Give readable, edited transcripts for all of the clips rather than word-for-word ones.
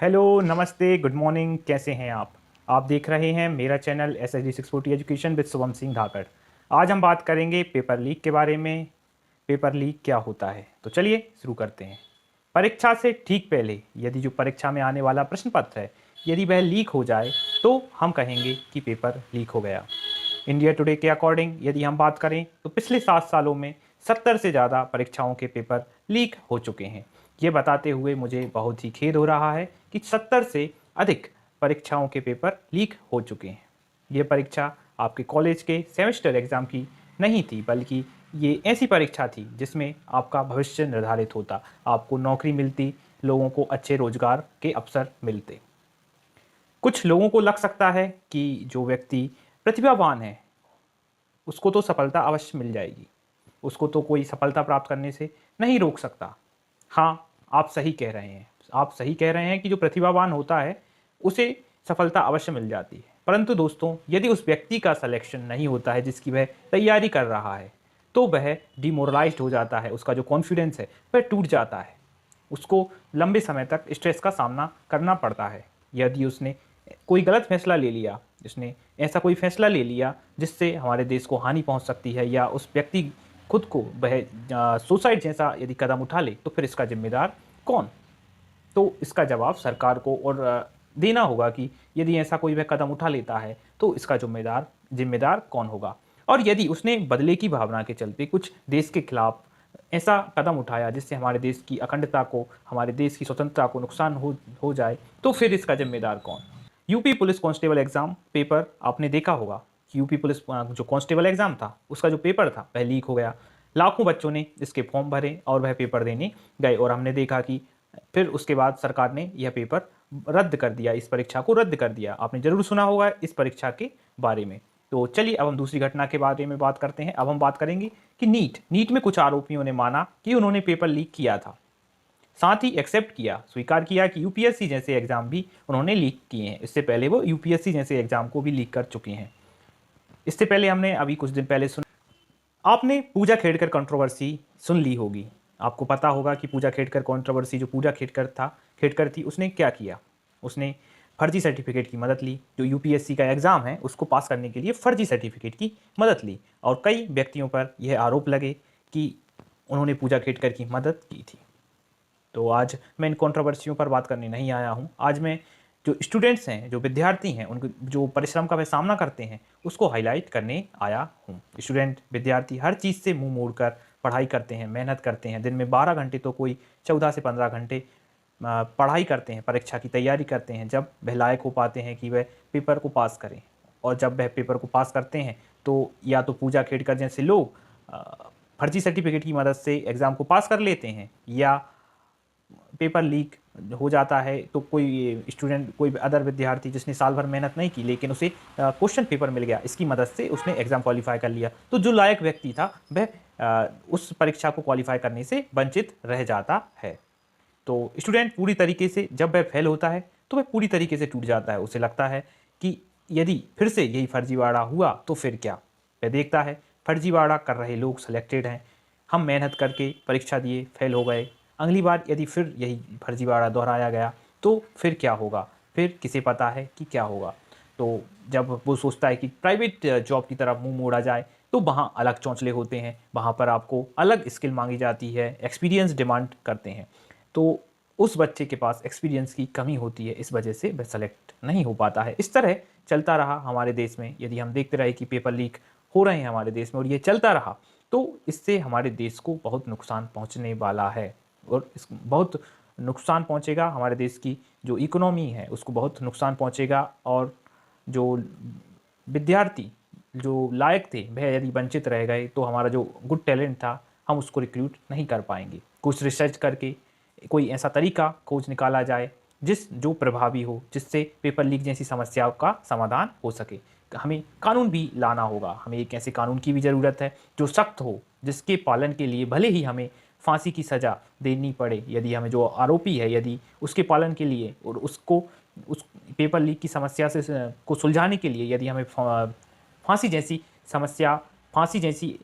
Hello, नमस्ते, good morning. कैसे हैं आप? आप देख रहे हैं मेरा channel SSD 640 education with Shubham Singh Dhakad. आज हम बात करेंगे पेपर लीक के बारे में। पेपर लीक क्या होता है, तो चलिए शुरू करते हैं। परीक्षा से ठीक पहले यदि जो परीक्षा में आने वाला प्रश्न पत्र है, यदि वह लीक हो जाए तो हम कहेंगे कि पेपर लीक हो गया। इंडिया टुडे के अकॉर्डिंग यदि हम बात करें तो पिछले 7 सालों में 70 से ज़्यादा परीक्षाओं के पेपर लीक हो चुके हैं। ये बताते हुए मुझे बहुत ही खेद हो रहा है कि 70 से अधिक परीक्षाओं के पेपर लीक हो चुके हैं। ये परीक्षा आपके कॉलेज के सेमेस्टर एग्ज़ाम की नहीं थी, बल्कि ये ऐसी परीक्षा थी जिसमें आपका भविष्य निर्धारित होता, आपको नौकरी मिलती, लोगों को अच्छे रोजगार के अवसर मिलते। कुछ लोगों को लग सकता है कि जो व्यक्ति प्रतिभावान है उसको तो सफलता अवश्य मिल जाएगी, उसको तो कोई सफलता प्राप्त करने से नहीं रोक सकता। हाँ, आप सही कह रहे हैं। आप सही कह रहे हैं कि जो प्रतिभावान होता है उसे सफलता अवश्य मिल जाती है। परंतु दोस्तों, यदि उस व्यक्ति का सिलेक्शन नहीं होता है जिसकी वह तैयारी कर रहा है, तो वह डिमोरलाइज्ड हो जाता है, उसका जो कॉन्फिडेंस है वह टूट जाता है, उसको लंबे समय तक स्ट्रेस का सामना करना पड़ता है। यदि उसने कोई गलत फैसला ले लिया, जिसने ऐसा कोई फैसला ले लिया जिससे हमारे देश को हानि पहुंच सकती है, या उस व्यक्ति खुद को वह सुसाइड जैसा यदि कदम उठा ले, तो फिर इसका जिम्मेदार कौन? तो इसका जवाब सरकार को और देना होगा कि यदि ऐसा कोई वह कदम उठा लेता है तो इसका जिम्मेदार जिम्मेदार कौन होगा। और यदि उसने बदले की भावना के चलते कुछ देश के खिलाफ ऐसा कदम उठाया जिससे हमारे देश की अखंडता को, हमारे देश की स्वतंत्रता को नुकसान हो जाए, तो फिर इसका जिम्मेदार कौन? UP police constable exam paper आपने देखा होगा कि यूपी पुलिस जो कांस्टेबल एग्ज़ाम था उसका जो पेपर था वह लीक हो गया। लाखों बच्चों ने इसके फॉर्म भरे और वह पेपर देने गए, और हमने देखा कि फिर उसके बाद सरकार ने यह पेपर रद्द कर दिया, इस परीक्षा को रद्द कर दिया। आपने ज़रूर सुना होगा इस परीक्षा के बारे में। तो चलिए अब हम दूसरी घटना के बारे में बात करते हैं। अब हम बात करेंगे कि नीट में कुछ आरोपियों ने माना कि उन्होंने पेपर लीक किया था, साथ ही एक्सेप्ट किया, स्वीकार किया कि यूपीएससी जैसे एग्जाम भी उन्होंने लीक किए हैं। इससे पहले वो यूपीएससी जैसे एग्जाम को भी लीक कर चुके हैं। इससे पहले हमने अभी कुछ दिन पहले आपने पूजा खेड़कर कंट्रोवर्सी सुन ली होगी। आपको पता होगा कि पूजा खेड़कर कंट्रोवर्सी, जो पूजा खेड़कर थी, उसने क्या किया? उसने फर्जी सर्टिफिकेट की मदद ली। जो यूपीएससी का एग्ज़ाम है उसको पास करने के लिए फर्जी सर्टिफिकेट की मदद ली, और कई व्यक्तियों पर यह आरोप लगे कि उन्होंने पूजा खेड़कर की मदद की थी। तो आज मैं इन कंट्रोवर्सियों पर बात करने नहीं आया हूँ। आज मैं जो स्टूडेंट्स हैं, जो विद्यार्थी हैं, उनको जो परिश्रम का वे सामना करते हैं उसको हाईलाइट करने आया हूँ। स्टूडेंट, विद्यार्थी हर चीज़ से मुंह मोड़कर पढ़ाई करते हैं, मेहनत करते हैं। दिन में 12 घंटे तो कोई 14 से 15 घंटे पढ़ाई करते हैं, परीक्षा की तैयारी करते हैं, जब वह लायक हो पाते हैं कि वह पेपर को पास करें। और जब वह पेपर को पास करते हैं तो या तो पूजा खेड़कर जैसे लोग फर्जी सर्टिफिकेट की मदद से एग्ज़ाम को पास कर लेते हैं, या पेपर लीक हो जाता है तो कोई स्टूडेंट, कोई अदर विद्यार्थी जिसने साल भर मेहनत नहीं की लेकिन उसे क्वेश्चन पेपर मिल गया, इसकी मदद से उसने एग्ज़ाम क्वालिफाई कर लिया, तो जो लायक व्यक्ति था वह उस परीक्षा को क्वालिफाई करने से वंचित रह जाता है। तो स्टूडेंट पूरी तरीके से, जब वह फेल होता है तो वह पूरी तरीके से टूट जाता है। उसे लगता है कि यदि फिर से यही फर्जीवाड़ा हुआ तो फिर क्या? वह देखता है फर्जीवाड़ा कर रहे लोग सिलेक्टेड हैं, हम मेहनत करके परीक्षा दिए, फेल हो गए, अगली बार यदि फिर यही फर्जीवाड़ा दोहराया गया तो फिर क्या होगा? फिर किसे पता है कि क्या होगा? तो जब वो सोचता है कि प्राइवेट जॉब की तरफ मुंह मोड़ा जाए तो वहाँ अलग चौंचले होते हैं, वहाँ पर आपको अलग स्किल मांगी जाती है, एक्सपीरियंस डिमांड करते हैं। तो उस बच्चे के पास एक्सपीरियंस की कमी होती है, इस वजह से वह सेलेक्ट नहीं हो पाता है। इस तरह चलता रहा हमारे देश में। यदि हम देखते रहे कि पेपर लीक हो रहे हैं हमारे देश में और ये चलता रहा, तो इससे हमारे देश को बहुत नुकसान पहुंचने वाला है, और इस बहुत नुकसान पहुंचेगा। हमारे देश की जो इकोनॉमी है उसको बहुत नुकसान पहुंचेगा, और जो विद्यार्थी जो लायक थे वह यदि वंचित रह गए तो हमारा जो गुड टैलेंट था हम उसको रिक्रूट नहीं कर पाएंगे। कुछ रिसर्च करके कोई ऐसा तरीका खोज निकाला जाए जो प्रभावी हो, जिससे पेपर लीक जैसी समस्याओं का समाधान हो सके। हमें कानून भी लाना होगा, हमें एक ऐसे कानून की भी ज़रूरत है जो सख्त हो, जिसके पालन के लिए भले ही हमें फांसी की सज़ा देनी पड़े, यदि हमें जो आरोपी है यदि उसके पालन के लिए और उसको उस पेपर लीक की समस्या से को सुलझाने के लिए यदि हमें फांसी जैसी समस्या, फांसी जैसी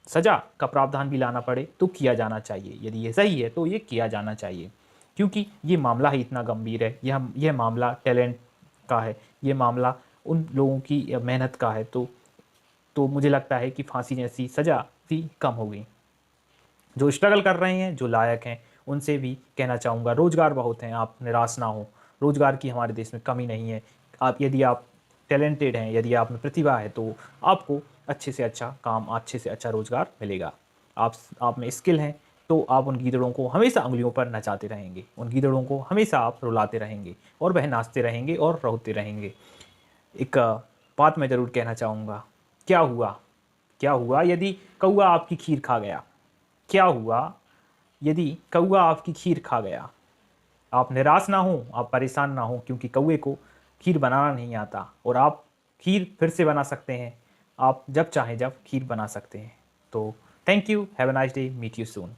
सज़ा का प्रावधान भी लाना पड़े तो किया जाना चाहिए। यदि ये सही है तो ये किया जाना चाहिए, क्योंकि ये मामला ही इतना गंभीर है, यह मामला टैलेंट का है, ये मामला उन लोगों की मेहनत का है। तो मुझे लगता है कि फांसी जैसी सज़ा भी कम होगी। जो स्ट्रगल कर रहे हैं, जो लायक हैं, उनसे भी कहना चाहूँगा रोज़गार बहुत हैं, आप निराश ना हो। रोज़गार की हमारे देश में कमी नहीं है। यदि आप टैलेंटेड हैं, यदि आप में प्रतिभा है, तो आपको अच्छे से अच्छा काम, अच्छे से अच्छा रोज़गार मिलेगा। आप में स्किल हैं, तो आप उन गीदड़ों को हमेशा उँगलियों पर नचाते रहेंगे, उन गीदड़ों को हमेशा आप रुलाते रहेंगे और वह नाचते रहेंगे और रोते रहेंगे। एक बात मैं ज़रूर कहना चाहूँगा, क्या हुआ यदि कौआ आपकी खीर खा गया? क्या हुआ यदि कौआ आपकी खीर खा गया? आप निराश ना हो, आप परेशान ना हो, क्योंकि कौए को खीर बनाना नहीं आता और आप खीर फिर से बना सकते हैं। आप जब चाहें जब खीर बना सकते हैं। तो thank you, have a nice day, meet you soon.